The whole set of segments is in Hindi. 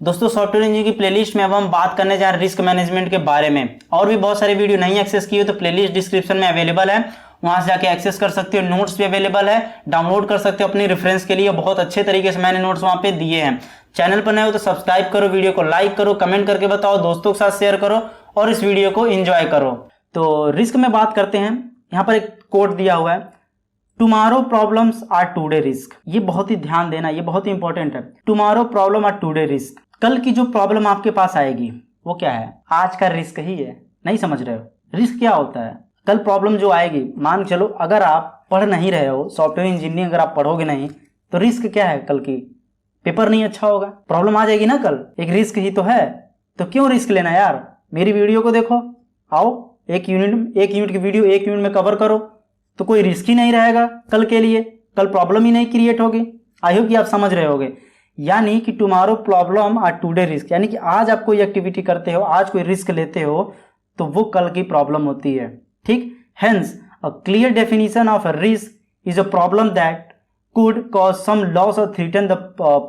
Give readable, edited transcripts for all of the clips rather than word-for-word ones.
दोस्तों सॉफ्टवेयर इंजीनियरिंग की प्लेलिस्ट में अब हम बात करने जा रहे हैं रिस्क मैनेजमेंट के बारे में। और भी बहुत सारे वीडियो नहीं एक्सेस किए तो प्लेलिस्ट डिस्क्रिप्शन में अवेलेबल है, वहां से जाके एक्सेस कर सकते हो। नोट्स भी अवेलेबल है, डाउनलोड कर सकते हो अपनी रेफरेंस के लिए। बहुत अच्छे तरीके से मैंने नोट्स वहां पे दिए हैं। चैनल पर नए हो तो सब्सक्राइब करो, वीडियो को लाइक करो, कमेंट करके बताओ, दोस्तों के साथ शेयर करो और इस वीडियो को एंजॉय करो। तो रिस्क में बात करते हैं। यहाँ पर एक कोट दिया हुआ है, tomorrow problems are today risk. ये बहुत ही ध्यान देना, ये बहुत ही इंपॉर्टेंट है। Tomorrow problem are today risk. कल की जो प्रॉब्लम आपके पास आएगी वो क्या है? आज का रिस्क ही है। नहीं समझ रहे हो? रिस्क क्या होता है? कल प्रॉब्लम जो आएगी, मान के चलो अगर आप पढ़ नहीं रहे हो, सॉफ्टवेयर इंजीनियरिंग अगर आप पढ़ोगे नहीं तो रिस्क क्या है? कल की पेपर नहीं अच्छा होगा, प्रॉब्लम आ जाएगी ना कल, एक रिस्क ही तो है। तो क्यों रिस्क लेना यार? मेरी वीडियो को देखो, आओ एक यूनिट की वीडियो 1 यूनिट में कवर करो, तो कोई रिस्क ही नहीं रहेगा कल के लिए, कल प्रॉब्लम ही नहीं क्रिएट होगी। आई होप कि आप समझ रहे होगे। यानी कि टुमारो प्रॉब्लम और टुडे रिस्क, यानी कि आज आप कोई एक्टिविटी करते हो, आज कोई रिस्क लेते हो तो वो कल की प्रॉब्लम होती है। ठीक, hence a clear definition of a risk is a problem that could cause some loss or threaten the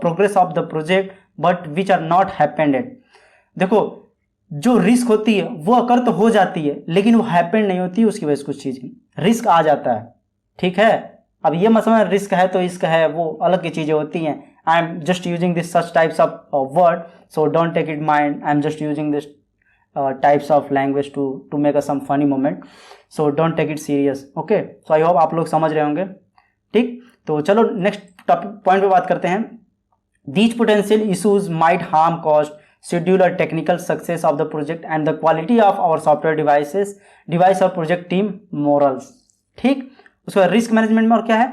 progress of the project but which are not happened yet। देखो, जो रिस्क होती है वो अकर तो हो जाती है लेकिन वो हैपेंड नहीं होती, उसकी वजह से कुछ चीज़ें रिस्क आ जाता है। ठीक है, अब ये मत समझ रिस्क है तो इसका है, वो अलग की चीज़ें होती हैं। I am just using this such types of word, so don't take it mind. I am just using this types of language to make a some funny moment, so don't take it serious. Okay, so I hope आप लोग समझ रहे होंगे। ठीक, तो चलो नेक्स्ट पॉइंट पे बात करते हैं। These potential issues might harm cost, schedule और technical success of the project and the quality of our software device और प्रोजेक्ट टीम मोरल्स। ठीक, उसके बाद रिस्क मैनेजमेंट में और क्या है?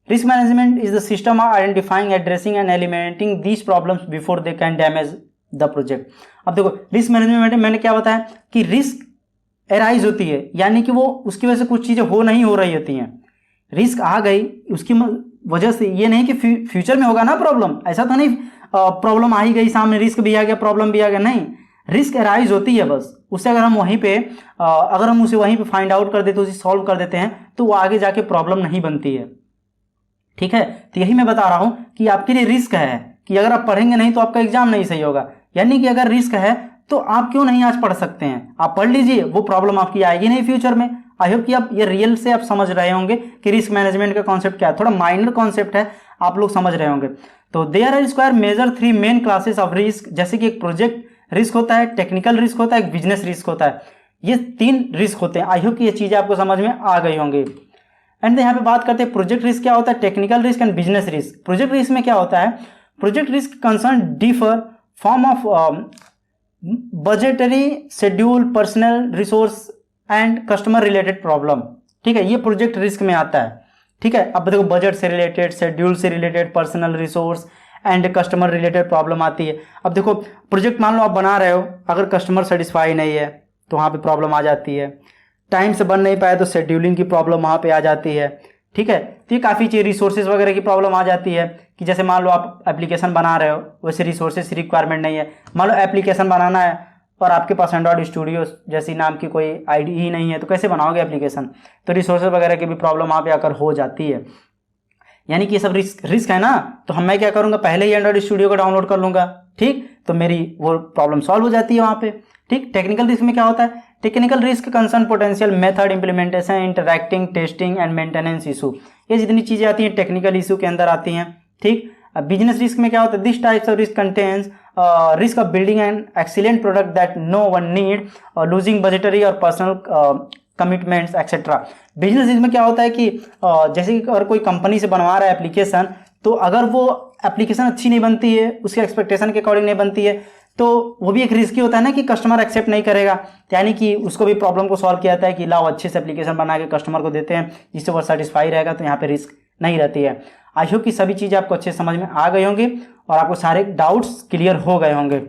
Risk management is the system of identifying, addressing and eliminating these problems before they can damage the project. अब देखो, रिस्क मैनेजमेंट में मैंने क्या बताया कि रिस्क एराइज होती है, यानी कि वो उसकी वजह से कुछ चीज़ें नहीं हो रही होती हैं। रिस्क आ गई उसकी वजह से, ये नहीं कि फ्यूचर में होगा ना प्रॉब्लम, ऐसा तो नहीं प्रॉब्लम आ ही गई सामने, रिस्क भी आ गया प्रॉब्लम भी आ गया, नहीं। रिस्क एराइज होती है बस, उससे अगर हम वहीं पे अगर हम उसे वहीं पे फाइंड आउट कर देते, उसे सॉल्व कर देते हैं तो वो आगे जाके प्रॉब्लम नहीं बनती है। ठीक है, तो यही मैं बता रहा हूं कि आपके लिए रिस्क है कि अगर आप पढ़ेंगे नहीं तो आपका एग्जाम नहीं सही होगा। यानी कि अगर रिस्क है तो आप क्यों नहीं आज पढ़ सकते हैं? आप पढ़ लीजिए, वो प्रॉब्लम आपकी आएगी नहीं फ्यूचर में। आई होप कि आप ये रियल से आप समझ रहे होंगे कि रिस्क मैनेजमेंट का कॉन्सेप्ट क्या है। थोड़ा माइनर कॉन्सेप्ट है, आप लोग समझ रहे होंगे। तो there are square major 3 main classes of risk, जैसे कि एक प्रोजेक्ट रिस्क होता है, टेक्निकल रिस्क होता है, एक बिजनेस रिस्क होता है। ये 3 रिस्क होते हैं। आई होप कि ये चीजें आपको समझ में आ गई होंगी। एंड यहाँ पे बात करते हैं प्रोजेक्ट रिस्क क्या होता है, technical risk and business risk. Project risk में क्या होता है? Project risk concern differ form of budgetary, schedule, personal resource and customer related problem. ठीक है, ये प्रोजेक्ट रिस्क में आता है। ठीक है, अब देखो बजट से रिलेटेड, शेड्यूल से related, personal resource and customer related problem आती है। अब देखो प्रोजेक्ट मान लो आप बना रहे हो, अगर कस्टमर सेटिस्फाई नहीं है तो वहाँ पे प्रॉब्लम आ जाती है। टाइम से बन नहीं पाए तो शेड्यूलिंग की प्रॉब्लम वहाँ पे आ जाती है। ठीक है, तो ये काफ़ी चीज़, रिसोर्सेज वगैरह की प्रॉब्लम आ जाती है कि जैसे मान लो आप एप्लीकेशन बना रहे हो, वैसे रिसोर्सेज की रिक्वायरमेंट नहीं है। मान लो एप्लीकेशन बनाना है और आपके पास एंड्रॉइड स्टूडियो जैसी नाम की कोई आईडी ही नहीं है, तो कैसे बनाओगे एप्लीकेशन? तो रिसोर्सेज वगैरह की भी प्रॉब्लम वहाँ पे आकर हो जाती है। यानी कि ये सब रिस्क है ना, तो मैं क्या करूँगा, पहले ही एंड्रॉइड स्टूडियो को डाउनलोड कर लूँगा। ठीक, तो मेरी वो प्रॉब्लम सॉल्व हो जाती है वहाँ पे। ठीक, टेक्निकल रिस्क में क्या होता है? Technical risk concern potential method, implementation, interacting, testing and maintenance issue. ये जितनी चीज़ें आती हैं टेक्निकल इशू के अंदर आती हैं। ठीक, बिजनेस रिस्क में क्या होता है? This types of risk contains risk of building an excellent product that no one need, losing budgetary और personal commitments etcetera. Business risk में क्या होता है कि जैसे कि अगर कोई कंपनी से बनवा रहा है एप्लीकेशन, तो अगर वो एप्लीकेशन अच्छी नहीं बनती है, उसके एक्सपेक्टेशन के अकॉर्डिंग नहीं बनती है, तो वो भी एक रिस्क ही होता है ना कि कस्टमर एक्सेप्ट नहीं करेगा। यानी कि उसको भी प्रॉब्लम को सॉल्व किया जाता है कि लाओ अच्छे से एप्लीकेशन बना के कस्टमर को देते हैं जिससे वो सेटिस्फाई रहेगा, तो यहाँ पे रिस्क नहीं रहती है। आई होप कि सभी चीज़ें आपको अच्छे समझ में आ गई होंगी और आपको सारे डाउट्स क्लियर हो गए होंगे।